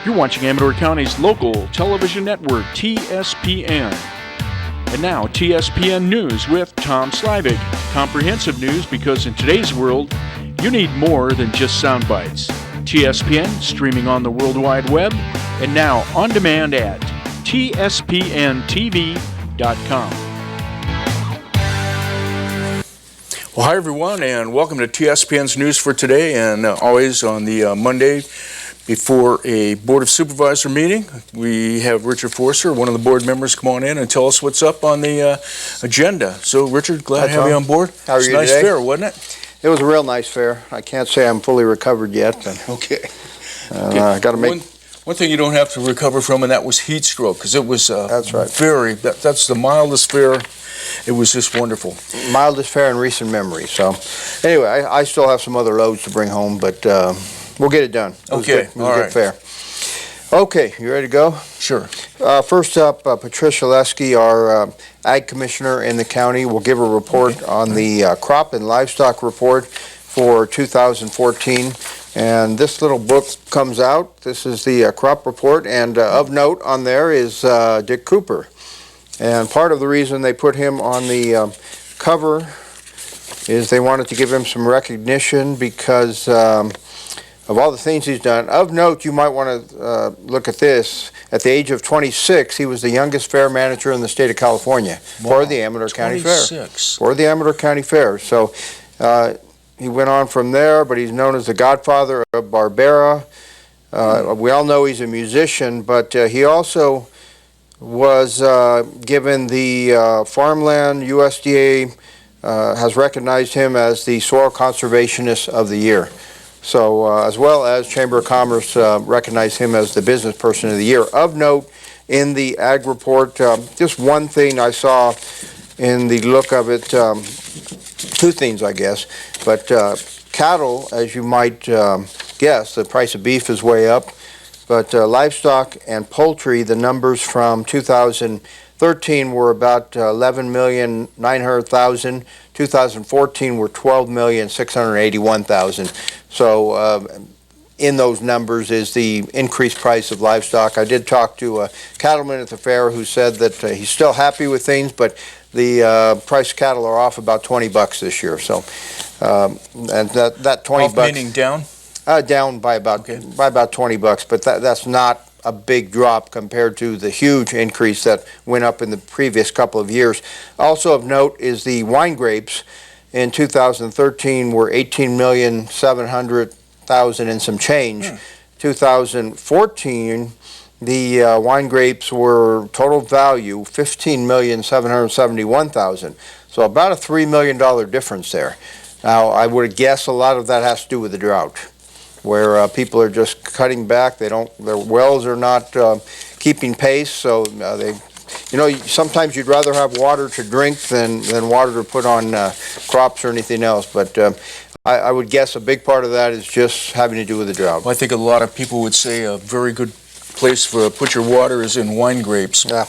You're watching Amador County's local television network, TSPN. And now, TSPN News with Tom Slavik. Comprehensive news because in today's world, you need more than just sound bites. TSPN, streaming on the World Wide Web, and now on demand at TSPNTV.com. Well, hi everyone, and welcome to TSPN's News for today, and always on the Monday before a Board of Supervisor meeting. We have Richard Forster, one of the board members, come on in and tell us what's up on the agenda. So, Richard, glad to have you on board. How are you today? It's a nice fair, wasn't it? It was a real nice fair. I can't say I'm fully recovered yet. But, okay. I got to make... One thing you don't have to recover from, and that was heat stroke, because it was that's right. That's the mildest fair. It was just wonderful. Mildest fair in recent memory. So, anyway, I still have some other loads to bring home, but we'll get it done. It was okay, good. It was a good fair. Okay, you ready to go? Sure. First up, Patricia Lesky, our Ag Commissioner in the county, will give a report on the crop and livestock report for 2014. And this little book comes out. This is the crop report, and of note on there is Dick Cooper. And part of the reason they put him on the cover is they wanted to give him some recognition because of all the things he's done. Of note, you might want to look at this. At the age of 26, he was the youngest fair manager in the state of California for the Amador County Fair. For the Amador County Fair. So he went on from there, but he's known as the godfather of Barbera. We all know he's a musician, but he also was given the Farmland USDA has recognized him as the Soil Conservationist of the Year. So as well as Chamber of Commerce recognized him as the Business Person of the Year. Of note in the Ag Report, just one thing I saw in the look of it, two things I guess, but cattle, as you might guess, the price of beef is way up, but livestock and poultry, the numbers from 2013 were about 11,900,000. 2014 were 12,681,000. So in those numbers is the increased price of livestock. I did talk to a cattleman at the fair who said that he's still happy with things, but the price of cattle are off about $20 this year. So, and that $20 off meaning down? Down by about $20, but that's not a big drop compared to the huge increase that went up in the previous couple of years. Also of note is the wine grapes in 2013 were 18,700,000 and some change. 2014, the wine grapes were total value 15,771,000. So about a $3 million difference there. Now I would guess a lot of that has to do with the drought, where people are just cutting back. Their wells are not keeping pace, so sometimes you'd rather have water to drink than water to put on crops or anything else. But I would guess a big part of that is just having to do with the drought. Well, I think a lot of people would say a very good place for put your water is in wine grapes. Yeah,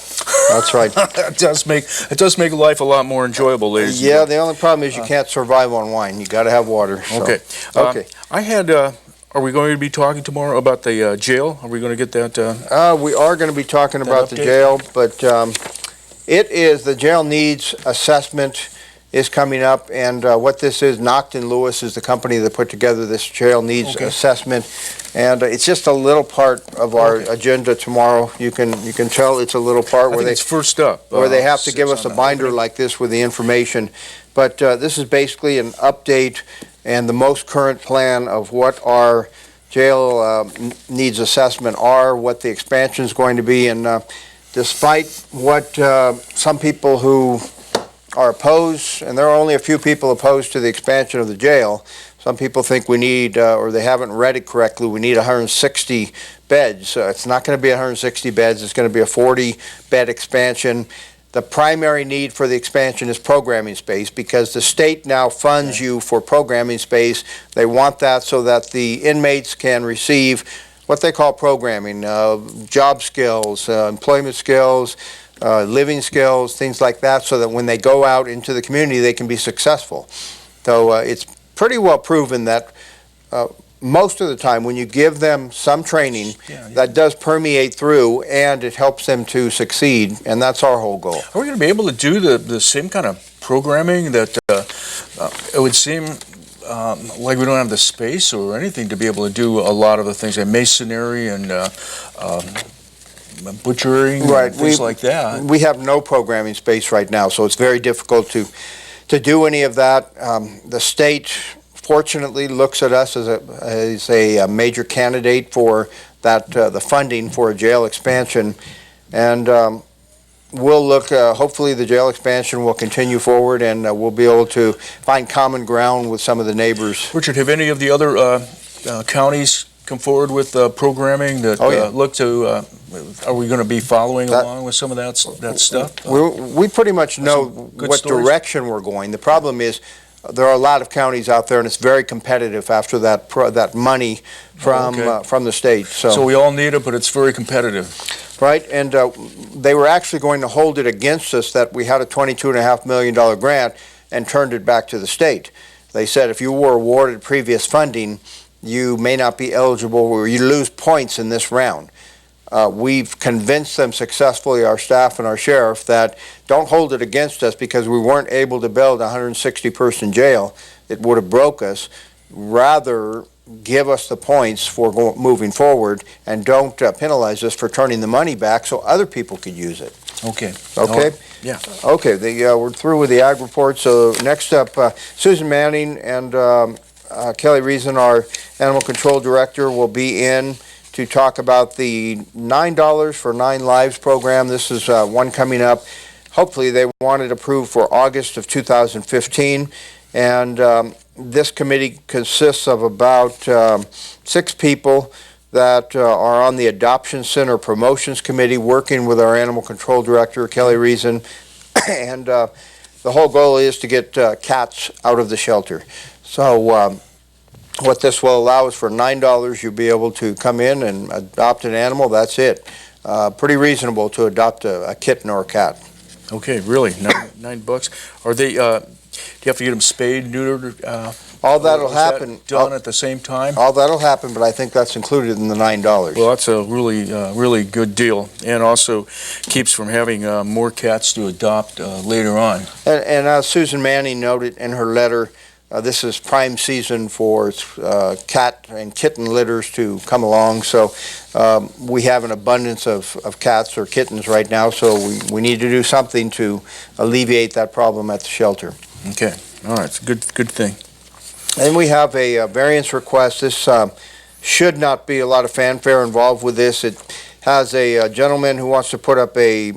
that's right. It does make life a lot more enjoyable, ladies. Yeah, the only problem is you can't survive on wine. You got to have water. So. Okay. Okay. I had. Are we going to be talking tomorrow about the jail? Are we going to get that? We are going to be talking about the jail, but the jail needs assessment is coming up, and what this is, Nocton Lewis is the company that put together this jail needs assessment, and it's just a little part of our agenda tomorrow. You can tell it's a little part where it's first up, where they have to give us a binder like this with the information, but this is basically an update and the most current plan of what our jail needs assessment are, what the expansion is going to be, and despite what some people who are opposed, and there are only a few people opposed to the expansion of the jail, some people think we need, or they haven't read it correctly, we need 160 beds. It's not going to be 160 beds, it's going to be a 40-bed expansion. The primary need for the expansion is programming space because the state now funds you for programming space. They want that so that the inmates can receive what they call programming, job skills, employment skills, living skills, things like that, so that when they go out into the community they can be successful. So it's pretty well proven that most of the time, when you give them some training, that does permeate through, and it helps them to succeed, and that's our whole goal. Are we going to be able to do the same kind of programming that it would seem like we don't have the space or anything to be able to do a lot of the things like masonry and butchering, right, and things like that? We have no programming space right now, so it's very difficult to do any of that. The state, fortunately, looks at us as a major candidate for that, the funding for a jail expansion, and we'll look, hopefully the jail expansion will continue forward, and we'll be able to find common ground with some of the neighbors. Richard, have any of the other counties come forward with programming that look to, are we going to be following along with some of that stuff? We pretty much know what direction we're going. The problem is there are a lot of counties out there, and it's very competitive after that money from the state. So we all need it, but it's very competitive. Right, and they were actually going to hold it against us that we had a $22.5 million grant and turned it back to the state. They said if you were awarded previous funding, you may not be eligible, or you lose points in this round. We've convinced them successfully, our staff and our sheriff, that don't hold it against us because we weren't able to build a 160-person jail. It would have broke us. Rather, give us the points for moving forward, and don't penalize us for turning the money back so other people could use it. Okay. Okay? Yeah. Okay, we're through with the ag report. So next up, Susan Manning and Kelly Reason, our animal control director, will be in to talk about the $9 for 9 Lives program. This is one coming up. Hopefully they want it approved for August of 2015. And this committee consists of about 6 people that are on the Adoption Center Promotions Committee, working with our animal control director, Kelly Reason. And the whole goal is to get cats out of the shelter. So what this will allow is for $9, you'll be able to come in and adopt an animal. That's it. Pretty reasonable to adopt a kitten or a cat. Okay, really? $9? Are they? Do you have to get them spayed, neutered? All that'll happen. Done at the same time? All that'll happen, but I think that's included in the $9. Well, that's a really good deal, and also keeps from having more cats to adopt later on. And as Susan Manning noted in her letter, this is prime season for cat and kitten litters to come along. So we have an abundance of cats or kittens right now, so we need to do something to alleviate that problem at the shelter. Okay, all right, it's a good thing. And we have a variance request. This should not be a lot of fanfare involved with this. It has a gentleman who wants to put up a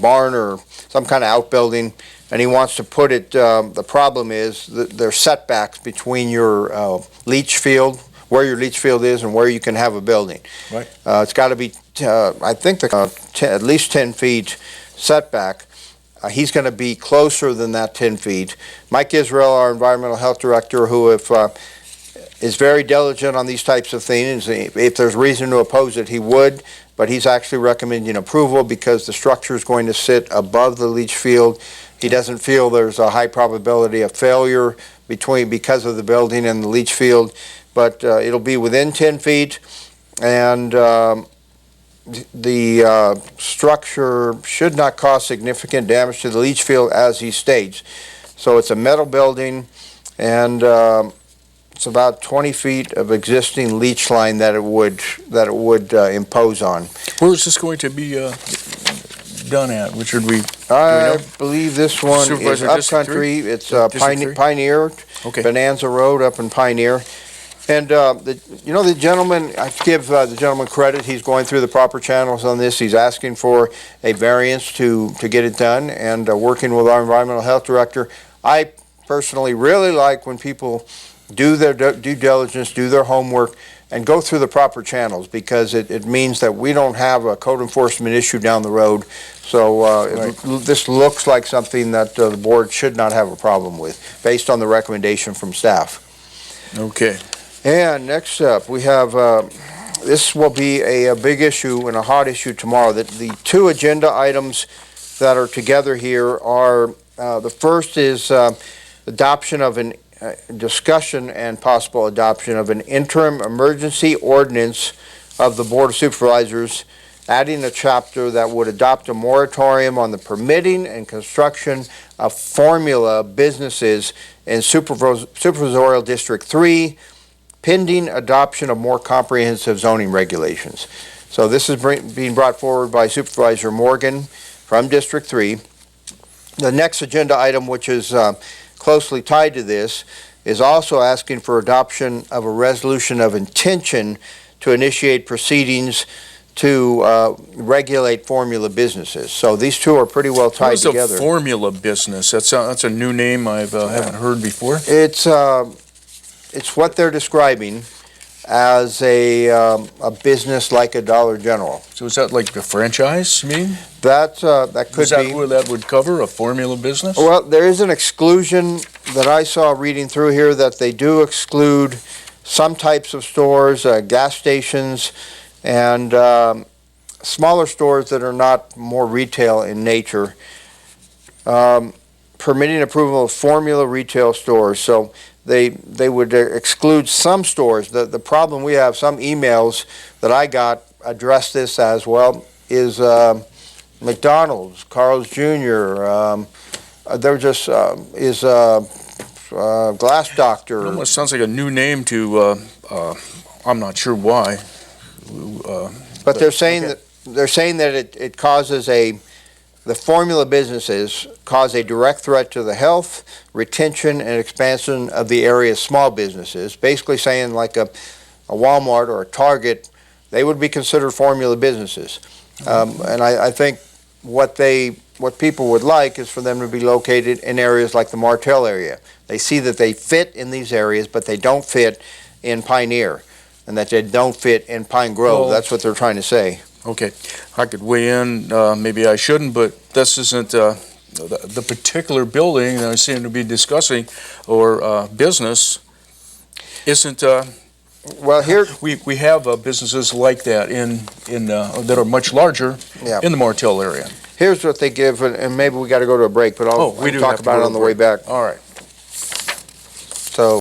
barn or some kind of outbuilding, and he wants to put it, the problem is that there's setbacks between your leach field, where your leach field is, and where you can have a building. Right. It's got to be, I think, at least 10 feet setback. He's going to be closer than that 10 feet. Mike Israel, our environmental health director, who is very diligent on these types of things, if there's reason to oppose it, he would, but he's actually recommending approval because the structure is going to sit above the leach field. He doesn't feel there's a high probability of failure because of the building and the leach field, but it'll be within 10 feet, and the structure should not cause significant damage to the leach field, as he states. So it's a metal building, and it's about 20 feet of existing leach line that it would impose on. Where is this going to be done at, Richard? I believe this one Supervisor is upcountry. It's Pioneer, Okay. Bonanza Road up in Pioneer. And the gentleman, I give the gentleman credit. He's going through the proper channels on this. He's asking for a variance to get it done, and working with our environmental health director. I personally really like when people do their due diligence, do their homework, and go through the proper channels, because it means that we don't have a code enforcement issue down the road. So this looks like something that the board should not have a problem with, based on the recommendation from staff. Okay. And next up, we have, this will be a big issue and a hot issue tomorrow. The 2 agenda items that are together here are, the first is adoption of an discussion and possible adoption of an interim emergency ordinance of the Board of Supervisors, adding a chapter that would adopt a moratorium on the permitting and construction of formula businesses in Supervisorial District 3, pending adoption of more comprehensive zoning regulations. So this is being brought forward by Supervisor Morgan from District 3. The next agenda item, which is closely tied to this, is also asking for adoption of a resolution of intention to initiate proceedings to regulate formula businesses. So these two are pretty well tied together. What is a formula business? That's a new name I haven't heard before. It's what they're describing as a business like a Dollar General. So is that like a franchise, you mean? That could Is that be. what that would cover, a formula business? Well, there is an exclusion that I saw reading through here that they do exclude some types of stores, gas stations, and smaller stores that are not more retail in nature, permitting approval of formula retail stores. So they would exclude some stores. The problem we have, some emails that I got address this as well, is McDonald's, Carl's Jr., there just is Glass Doctor. It almost sounds like a new name to, I'm not sure why. But they're saying that it causes the formula businesses cause a direct threat to the health, retention, and expansion of the area's small businesses. Basically saying like a Walmart or a Target, they would be considered formula businesses. And I think what people would like is for them to be located in areas like the Martell area. They see that they fit in these areas, but they don't fit in Pioneer, and that they don't fit in Pine Grove. Well, that's what they're trying to say. Okay, I could weigh in, maybe I shouldn't, but this isn't the particular building that I seem to be discussing, or business, isn't, Well, here we have businesses like that that are much larger in the Martell area. here's what they give, and maybe we got to go to a break, but I'll We do talk have to about go it to on the break. way back. All right. So.